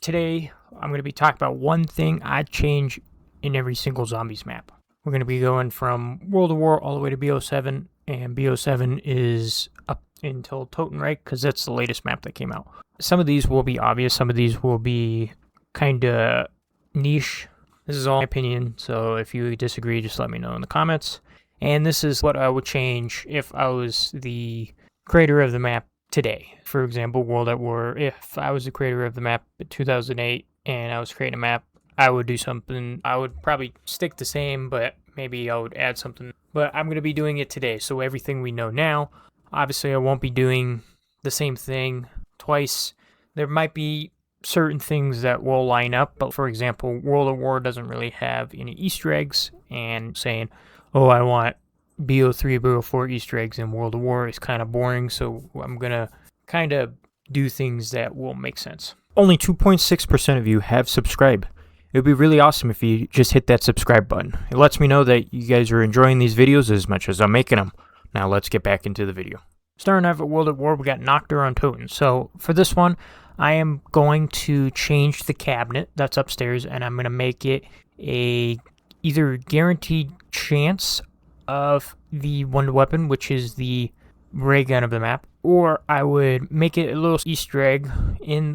Today, I'm going to be talking about one thing I'd change in every single Zombies map. We're going to be going from World of War all the way to BO7, and BO7 is up until Totenreich, because that's the latest map that came out. Some of these will be obvious, some of these will be kind of niche. This is all my opinion, so if you disagree, just let me know in the comments. And this is what I would change if I was the creator of the map today. For example, World at War. If I was the creator of the map in 2008 and I was creating a map, I would do something. I would probably stick the same, but maybe I would add something. But I'm going to be doing it today, so everything we know now. Obviously, I won't be doing the same thing twice. There might be certain things that will line up, but for example, World at War doesn't really have any Easter eggs, and saying, oh, I want BO3, BO4 Easter eggs in World of War is kind of boring, so I'm going to kind of do things that will make sense. Only 2.6% of you have subscribed. It would be really awesome if you just hit that subscribe button. It lets me know that you guys are enjoying these videos as much as I'm making them. Now let's get back into the video. Starting off at World at War, we got Nacht Der Untoten. So for this one, I am going to change the cabinet that's upstairs, and I'm going to make it a either guaranteed chance of the wonder weapon, which is the ray gun of the map, or I would make it a little Easter egg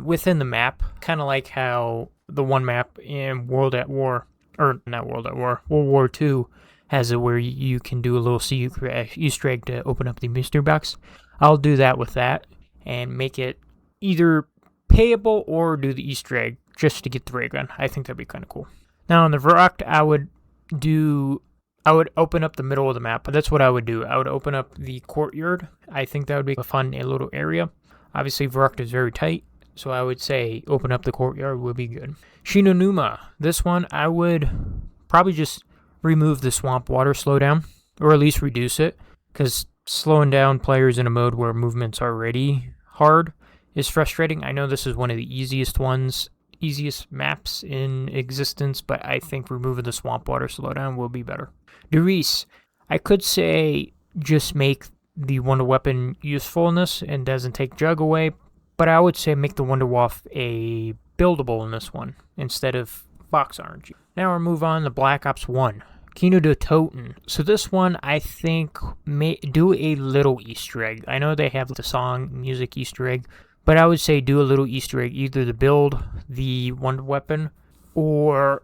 within the map, kind of like how the one map in World at War, or not World at War, World War II has it where you can do a little Easter egg to open up the mystery box. I'll do that with that and make it either payable or do the Easter egg just to get the ray gun. I think that'd be kind of cool. Now on the Verruckt, I would open up the middle of the map, but that's what I would do. I would open up the courtyard. I think that would be a fun little area. Obviously, Verruckt is very tight, so I would say open up the courtyard would be good. Shi No Numa. This one, I would probably just remove the swamp water slowdown, or at least reduce it, because slowing down players in a mode where movement's already hard is frustrating. I know this is one of the easiest maps in existence, but I think removing the swamp water slowdown will be better. Riese, I could say just make the wonder weapon usefulness and doesn't take jug away, but I would say make the wonder waff a buildable in this one instead of box RNG. Now we'll move on to Black Ops 1. Kino Der Toten. So this one, I think, may do a little Easter egg. I know they have the song music Easter egg, but I would say do a little Easter egg, either to build the wonder weapon, or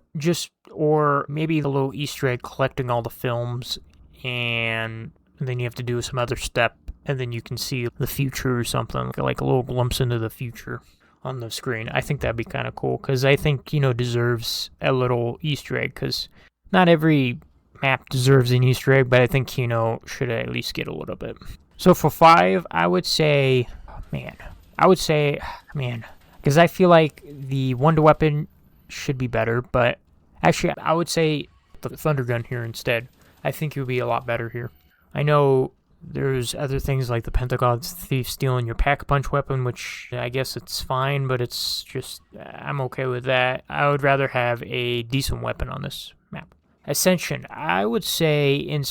maybe a little Easter egg collecting all the films, and then you have to do some other step, and then you can see the future or something, like a little glimpse into the future on the screen. I think that'd be kind of cool, because I think Kino deserves a little Easter egg, because not every map deserves an Easter egg, but I think Kino should at least get a little bit. So for 5, I would say, because I feel like the wonder weapon should be better, but actually I would say the thunder gun here instead. I think it would be a lot better here. I know there's other things like the Pentagon Thief stealing your pack-a-punch weapon, which I guess it's fine, but it's just, I'm okay with that. I would rather have a decent weapon on this map. Ascension, I would say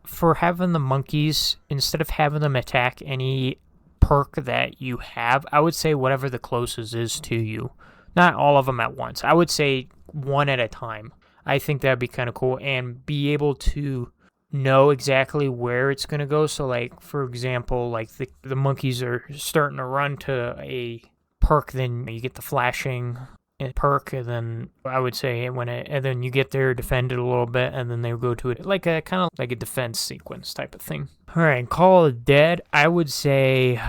for having the monkeys, instead of having them attack any perk that you have, I would say whatever the closest is to you. Not all of them at once. I would say one at a time. I think that'd be kind of cool, and be able to know exactly where it's going to go. So like, for example, like the monkeys are starting to run to a perk, then you get the flashing perk, and then I would say and then you get there, defend it a little bit, and then they go to it like a kind of like a defense sequence type of thing. All right, Call of Dead, I would say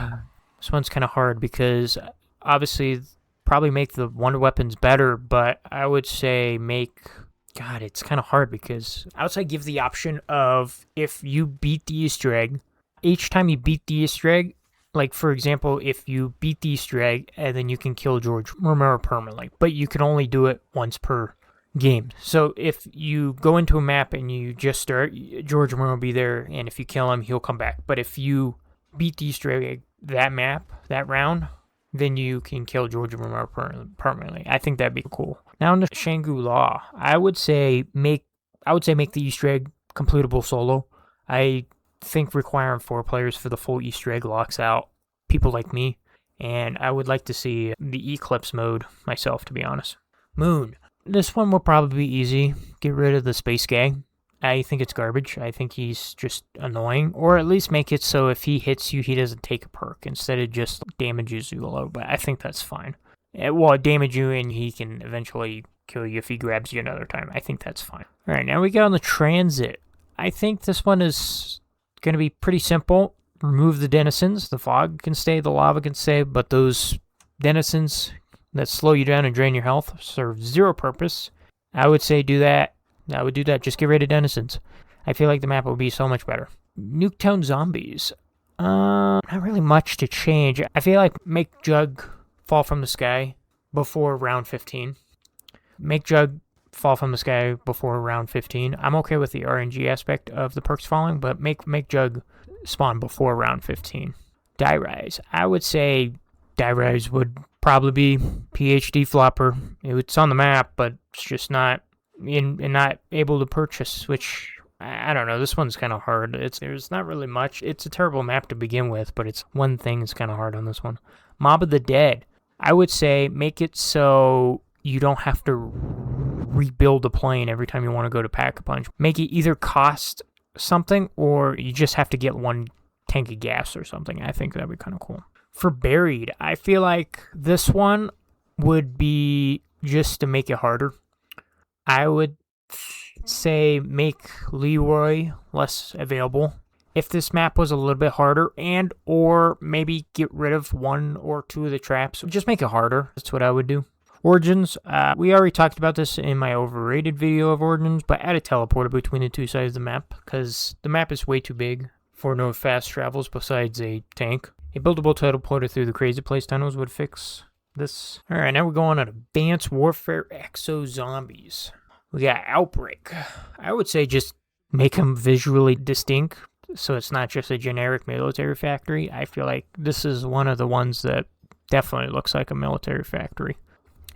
this one's kind of hard, because obviously probably make the wonder weapons better, but I would say it's kind of hard, because I would say give the option of, if you beat the Easter egg, each time you beat the Easter egg, like, for example, if you beat the Easter egg, and then you can kill George Romero permanently, but you can only do it once per game. So if you go into a map and you just start, George Romero will be there, and if you kill him, he'll come back. But if you beat the Easter egg that round, then you can kill George Romero permanently. I think that'd be cool. Now in the Shangri-La, I would say make the Easter egg completable solo. I think requiring 4 players for the full Easter egg locks out people like me, And I would like to see the Eclipse mode myself, to be honest. Moon. This one will probably be easy. Get rid of the space gag. I think it's garbage. I think he's just annoying. Or at least make it so if he hits you, he doesn't take a perk. Instead it just damages you a little bit. I think that's fine. Well, it damage you and he can eventually kill you if he grabs you another time. I think that's fine. Alright, now we got on the Tranzit. I think this one is going to be pretty simple. Remove the denizens. The fog can stay, the lava can stay, but those denizens that slow you down and drain your health serve zero purpose. I would say do that. I would do that. Just get rid of denizens. I feel like the map would be so much better. Nuketown zombies. Not really much to change. I feel like make Jug fall from the sky before round 15. Make Jug fall from the sky before round 15. I'm okay with the RNG aspect of the perks falling, but make Jug spawn before round 15. Die Rise. I would say Die Rise would probably be PhD flopper. It's on the map, but it's just not not able to purchase, which I don't know. This one's kind of hard. There's not really much. It's a terrible map to begin with, but it's one thing that's kind of hard on this one. Mob of the Dead. I would say make it so you don't have to rebuild a plane every time you want to go to Pack-a-Punch. Make it either cost something or you just have to get one tank of gas or something. I think that'd be kind of cool. For Buried, I feel like this one would be just to make it harder. I would say make Leroy less available. If this map was a little bit harder, and or maybe get rid of one or two of the traps, just make it harder. That's what I would do. Origins, we already talked about this in my overrated video of Origins, but add a teleporter between the two sides of the map, because the map is way too big for no fast travels besides a tank. A buildable teleporter through the Crazy Place tunnels would fix this. Alright, now we're going on Advanced Warfare Exo Zombies. We got Outbreak. I would say just make them visually distinct, so it's not just a generic military factory. I feel like this is one of the ones that definitely looks like a military factory.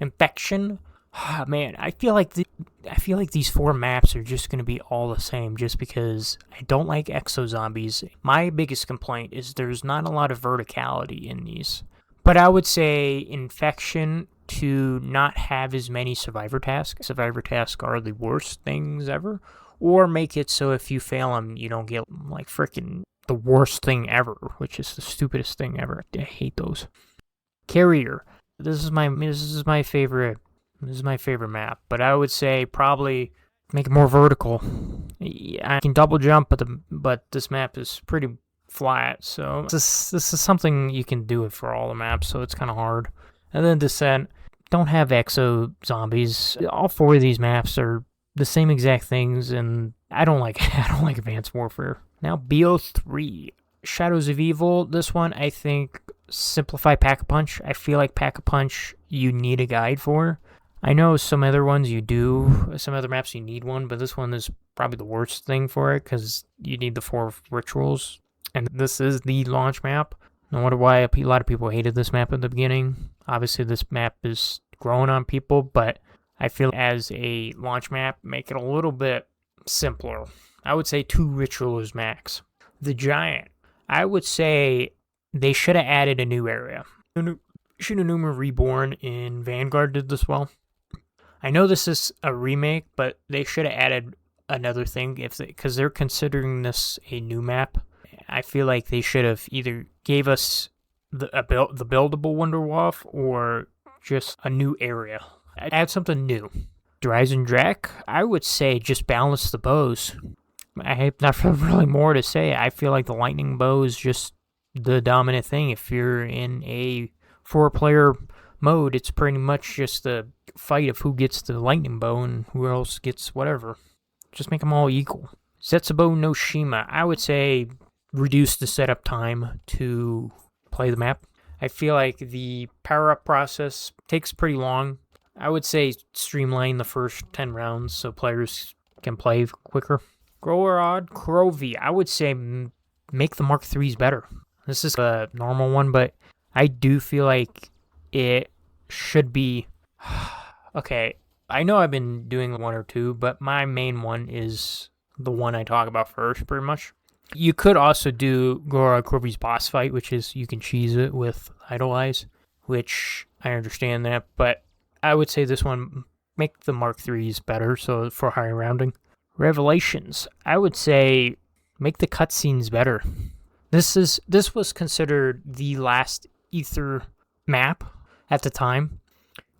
Infection. Oh, man, I feel like these four maps are just going to be all the same just because I don't like exo zombies. My biggest complaint is there's not a lot of verticality in these. But I would say Infection to not have as many survivor tasks. Survivor tasks are the worst things ever. Or make it so if you fail them, you don't get like freaking the worst thing ever, which is the stupidest thing ever. I hate those. Carrier. This is my favorite map, but I would say probably make it more vertical. I can double jump, but this map is pretty flat, so this is something you can do it for all the maps, so it's kind of hard. And then Descent. Don't have exo zombies. All four of these maps are the same exact things, and I don't like Advanced Warfare. Now BO3. Shadows of Evil. This one, I think, simplify Pack-a-Punch. I feel like Pack-a-Punch you need a guide for. I know some other ones you do, some other maps you need one, but this one is probably the worst thing for it because you need the 4 rituals. And this is the launch map. No wonder why a lot of people hated this map at the beginning. Obviously, this map is growing on people, but I feel as a launch map, make it a little bit simpler. I would say 2 rituals max. The Giant. I would say they should have added a new area. Shi No Numa Reborn in Vanguard did this well. I know this is a remake, but they should have added another thing because they're considering this a new map. I feel like they should have either gave us the buildable Wonderwolf or just a new area. Add something new. Eisendrache, I would say just balance the bows. I have not really more to say. I feel like the lightning bow is just the dominant thing. If you're in a 4-player mode, it's pretty much just a fight of who gets the lightning bow and who else gets whatever. Just make them all equal. Zetsubou No Shima, I would say reduce the setup time to play the map. I feel like the power-up process takes pretty long. I would say streamline the first 10 rounds so players can play quicker. Gorod Krovi, I would say make the Mark 3s better. This is a normal one, but I do feel like it should be... Okay, I know I've been doing 1 or 2, but my main one is the one I talk about first, pretty much. You could also do Gorod Krovi's boss fight, which is you can cheese it with Idolize, which I understand that, but I would say this one, make the Mark IIIs better, so for higher rounding. Revelations, I would say make the cutscenes better. This was considered the last Ether map at the time,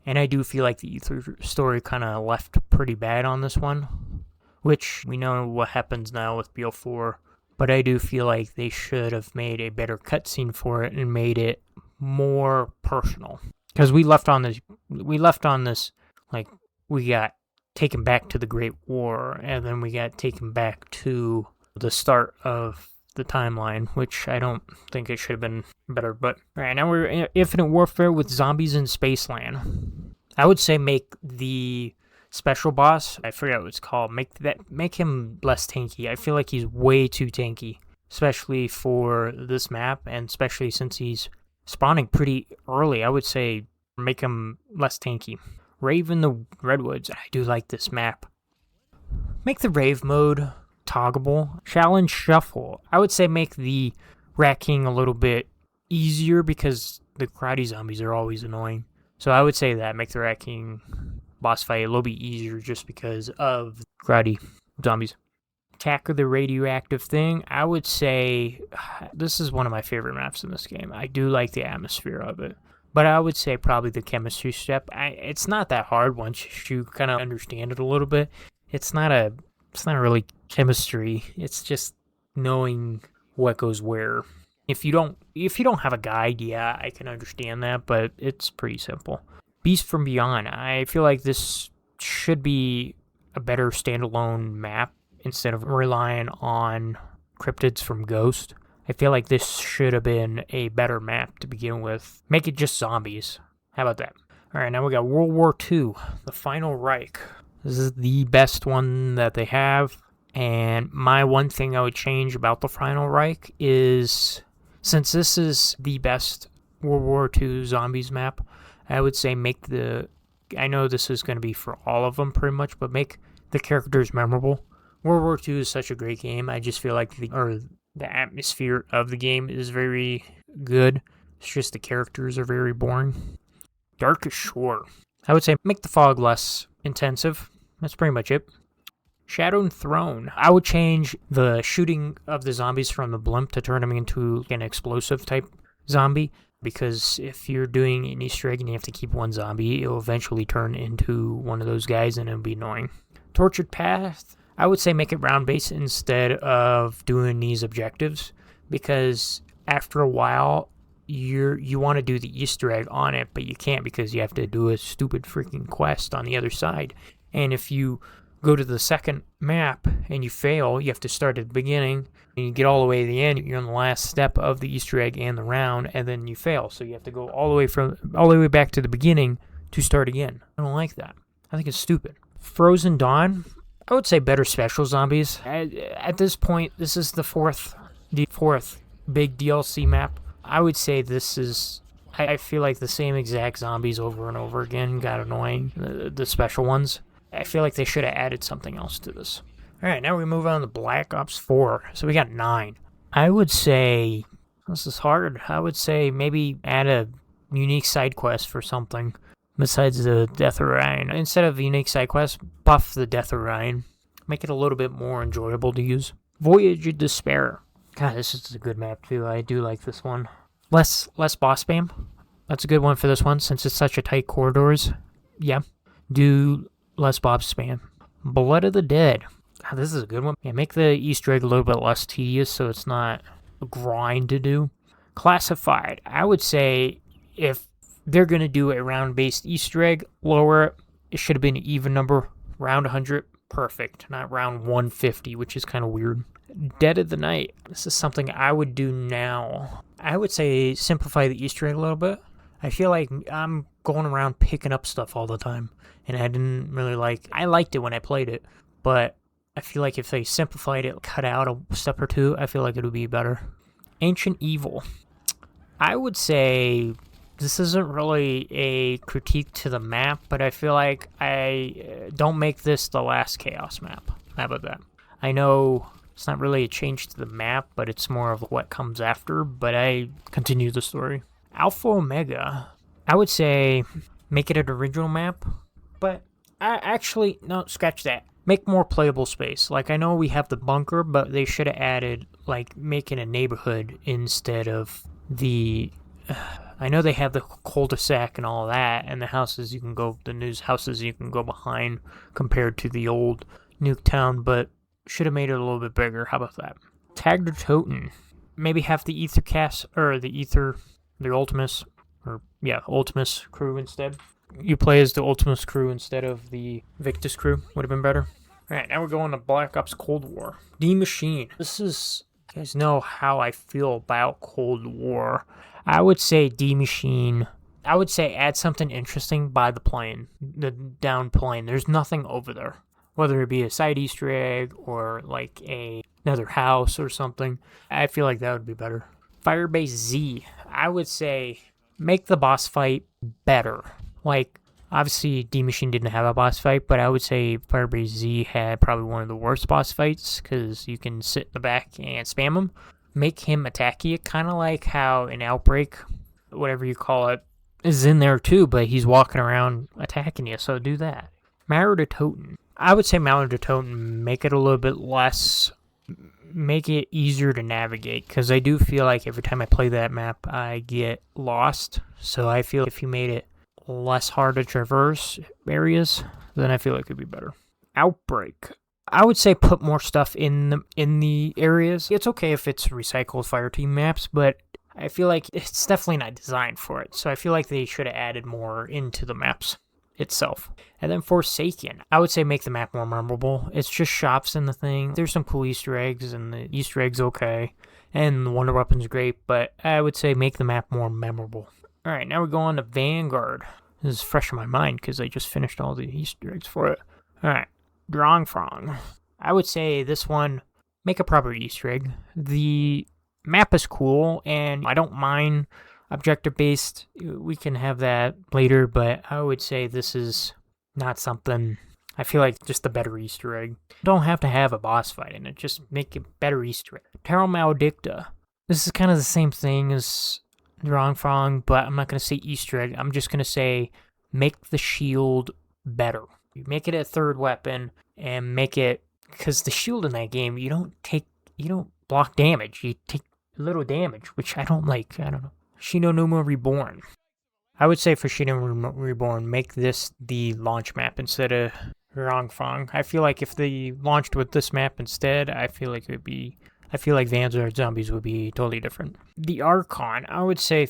and I do feel like the Ether story kind of left pretty bad on this one, which we know what happens now with BO4, but I do feel like they should have made a better cutscene for it and made it more personal. Because we left on this, like, we got taken back to the Great War, and then we got taken back to the start of the timeline, which I don't think it should have been better. But alright, now we're in Infinite Warfare with zombies in Spaceland. I would say make the special boss, I forget what it's called, make him less tanky. I feel like he's way too tanky, especially for this map, and especially since he's spawning pretty early. I would say make him less tanky. Rave in the Redwoods. I do like this map. Make the Rave mode toggable. Shaolin Shuffle. I would say make the Rat King a little bit easier because the karate zombies are always annoying. So I would say that, make the Rat King boss fight a little bit easier just because of karate zombies. Attack of the Radioactive thing. I would say this is one of my favorite maps in this game. I do like the atmosphere of it. But I would say probably the chemistry step. It's not that hard once you kind of understand it a little bit. It's not really chemistry. It's just knowing what goes where. If you don't have a guide, yeah, I can understand that, but it's pretty simple. Beast from Beyond. I feel like this should be a better standalone map instead of relying on cryptids from Ghost. I feel like this should have been a better map to begin with. Make it just zombies. How about that? Alright, now we got World War II, the Final Reich. This is the best one that they have. And my one thing I would change about the Final Reich is, since this is the best World War II zombies map, I would say I know this is going to be for all of them pretty much, but make the characters memorable. World War II is such a great game. I just feel like the atmosphere of the game is very good. It's just the characters are very boring. Darkest Shore. I would say make the fog less intensive. That's pretty much it. Shadowed Throne. I would change the shooting of the zombies from the blimp to turn them into an explosive type zombie. Because if you're doing an Easter egg and you have to keep one zombie, it'll eventually turn into one of those guys and it'll be annoying. Tortured Path. I would say make it round-based instead of doing these objectives, because after a while, you want to do the Easter egg on it, but you can't because you have to do a stupid freaking quest on the other side. And if you go to the second map and you fail, you have to start at the beginning, and you get all the way to the end, you're on the last step of the Easter egg and the round, and then you fail. So you have to go all the way back to the beginning to start again. I don't like that. I think it's stupid. Frozen Dawn. I would say better special zombies. At this point, this is the fourth big DLC map. I would say this is... I feel like the same exact zombies over and over again got annoying, the special ones. I feel like they should have added something else to this. Alright, now we move on to Black Ops 4. So we got 9. I would say... This is hard. I would say maybe add a unique side quest for something. Besides the Death of Orion. Instead of unique side quests, buff the Death of Orion. Make it a little bit more enjoyable to use. Voyage of Despair. God, this is a good map too. I do like this one. Less boss spam. That's a good one for this one since it's such a tight corridors. Yeah. Do less boss spam. Blood of the Dead. God, this is a good one. Yeah, make the Easter egg a little bit less tedious so it's not a grind to do. Classified. I would say if they're going to do a round-based Easter egg, lower it. It should have been an even number. Round 100, perfect. Not round 150, which is kind of weird. Dead of the Night. This is something I would do now. I would say simplify the Easter egg a little bit. I feel like I'm going around picking up stuff all the time, and I didn't really like... I liked it when I played it, but I feel like if they simplified it, cut out a step or two, I feel like it would be better. Ancient Evil. I would say... This isn't really a critique to the map, but I feel like I don't make this the last Chaos map. How about that? I know It's not really a change to the map, but it's more of what comes after, but I continue the story. Alpha Omega, I would say make it an original map, but no, scratch that. Make more playable space. Like, I know we have the bunker, but they should have added, like, making a neighborhood instead of the... I know they have the cul-de-sac and all that, and the houses you can go, the new houses you can go behind compared to the old Nuketown, but should have made it a little bit bigger. How about that? Nacht Der Toten. Maybe have the Ether cast, or the Ultimus, Ultimus crew instead. You play as the Ultimus crew instead of the Victus crew. Would have been better. Alright, now we're going to Black Ops Cold War. The Maschine. You guys know how I feel about Cold War. I would say D-Machine. I would say add something interesting by the plane. The down plane. There's nothing over there. Whether it be a side Easter egg or like another house or something. I feel like that would be better. Firebase Z. I would say make the boss fight better. Like, obviously D-Machine didn't have a boss fight, but I would say Firebase Z had probably one of the worst boss fights because you can sit in the back and spam him. Make him attack you, kind of like how an Outbreak, whatever you call it, is in there too, but he's walking around attacking you, so do that. Nacht Der Toten. I would say Nacht Der Toten, make it a little bit less, make it easier to navigate, because I do feel like every time I play that map, I get lost, so I feel if you made it less hard to traverse areas, then I feel like it would be better. Outbreak. I would say put more stuff in the areas. It's okay if it's recycled fireteam maps, but I feel like it's definitely not designed for it. So I feel like they should have added more into the maps itself. And then Forsaken. I would say make the map more memorable. It's just shops in the thing. There's some cool Easter eggs, and the Easter eggs okay. And the wonder weapon's great, but I would say make the map more memorable. Alright, now we're going to Vanguard. This is fresh in my mind because I just finished all the Easter eggs for it. Alright. Anfang. I would say this one, make a proper Easter egg. The map is cool, and I don't mind objective-based. We can have that later, but I would say this is not something... I feel like just a better Easter egg. Don't have to have a boss fight in it. Just make a better Easter egg. Terra Maledicta. This is kind of the same thing as Anfang, but I'm not going to say Easter egg. I'm just going to say make the shield better. You make it a third weapon and make it, because the shield in that game, you don't block damage. You take little damage, which I don't like. I don't know. Shi No Numa Reborn. I would say for Shi No Numa Reborn, make this the launch map instead of Anfang. I feel like if they launched with this map instead, I feel like Vanguard Zombies would be totally different. The Archon, I would say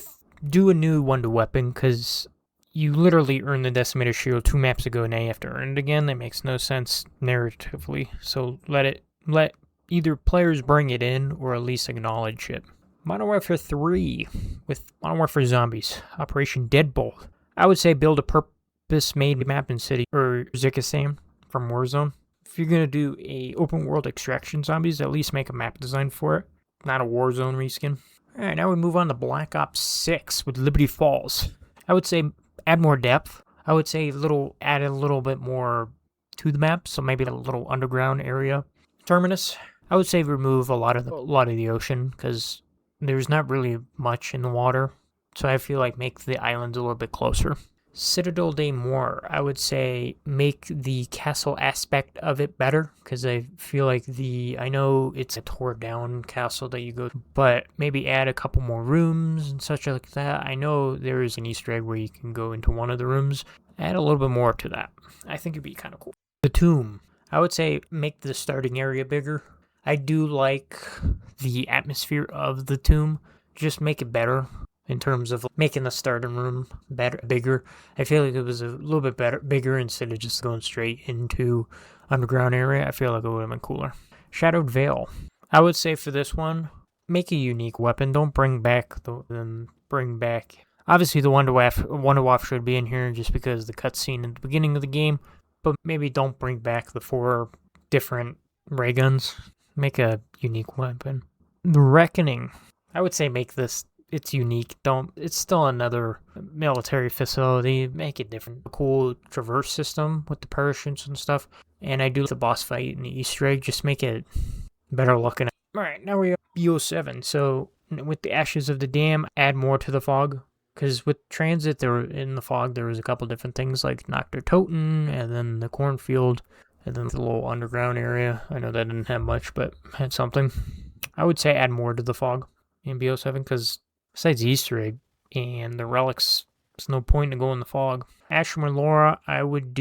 do a new wonder weapon, because you literally earned the Decimator Shield 2 maps ago, and now you have to earn it again. That makes no sense narratively. So let either players bring it in, or at least acknowledge it. Modern Warfare 3 with Modern Warfare Zombies. Operation Deadbolt. I would say build a purpose-made map in City or Zikistan from Warzone. If you're going to do a open world extraction zombies, at least make a map design for it. Not a Warzone reskin. Alright, now we move on to Black Ops 6 with Liberty Falls. I would say add more depth. I would say add a little bit more to the map, so maybe a little underground area. Terminus. I would say remove a lot of the ocean, because there's not really much in the water. So I feel like make the islands a little bit closer. Citadelle de Mort, I would say make the castle aspect of it better, because I feel like I know it's a tore down castle that you go to, but maybe add a couple more rooms and such like that. I know there is an Easter egg where you can go into one of the rooms. Add a little bit more to that. I think it'd be kind of cool. The Tomb, I would say make the starting area bigger. I do like the atmosphere of the Tomb. Just make it better. In terms of making the starting room bigger. I feel like it was a little bit bigger instead of just going straight into underground area. I feel like it would have been cooler. Shadowed Veil. I would say for this one, make a unique weapon. Don't bring back obviously the Wonder Waff should be in here just because of the cutscene at the beginning of the game, but maybe don't bring back the 4 different ray guns. Make a unique weapon. The Reckoning. I would say make this, it's unique. It's still another military facility. Make it different. A cool traverse system with the parachutes and stuff. And I do the boss fight and the Easter egg. Just make it better looking. Alright, now we have BO7. So with the Ashes of the Dam, add more to the fog. Because with Tranzit, in the fog, there was a couple different things like Nacht Der Toten, and then the cornfield, and then the little underground area. I know that didn't have much, but had something. I would say add more to the fog in BO7, because besides the Easter egg and the relics, there's no point in going in the fog. Astra Malorum, I would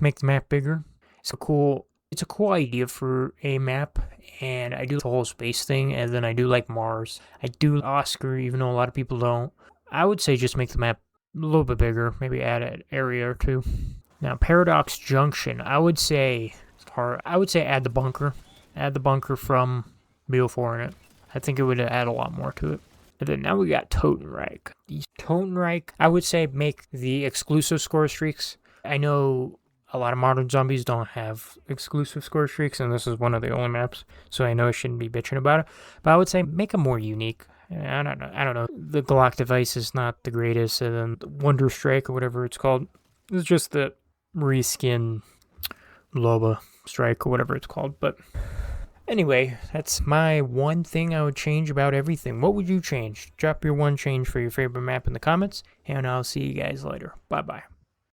make the map bigger. It's a cool idea for a map, and I do the whole space thing, and then I do like Mars. I do Oscar, even though a lot of people don't. I would say just make the map a little bit bigger, maybe add an area or two. Now, Paradox Junction, I would say add the bunker. Add the bunker from BO4 in it. I think it would add a lot more to it. And then now we got Totenreich. The Totenreich, I would say make the exclusive score streaks. I know a lot of modern zombies don't have exclusive score streaks, and this is one of the only maps, so I know I shouldn't be bitching about it. But I would say make them more unique. I don't know. The Galactic Ice is not the greatest, and then the Wonder Strike or whatever it's called. It's just the reskin Loba Strike or whatever it's called. But anyway, that's my one thing I would change about everything. What would you change? Drop your one change for your favorite map in the comments, and I'll see you guys later. Bye-bye.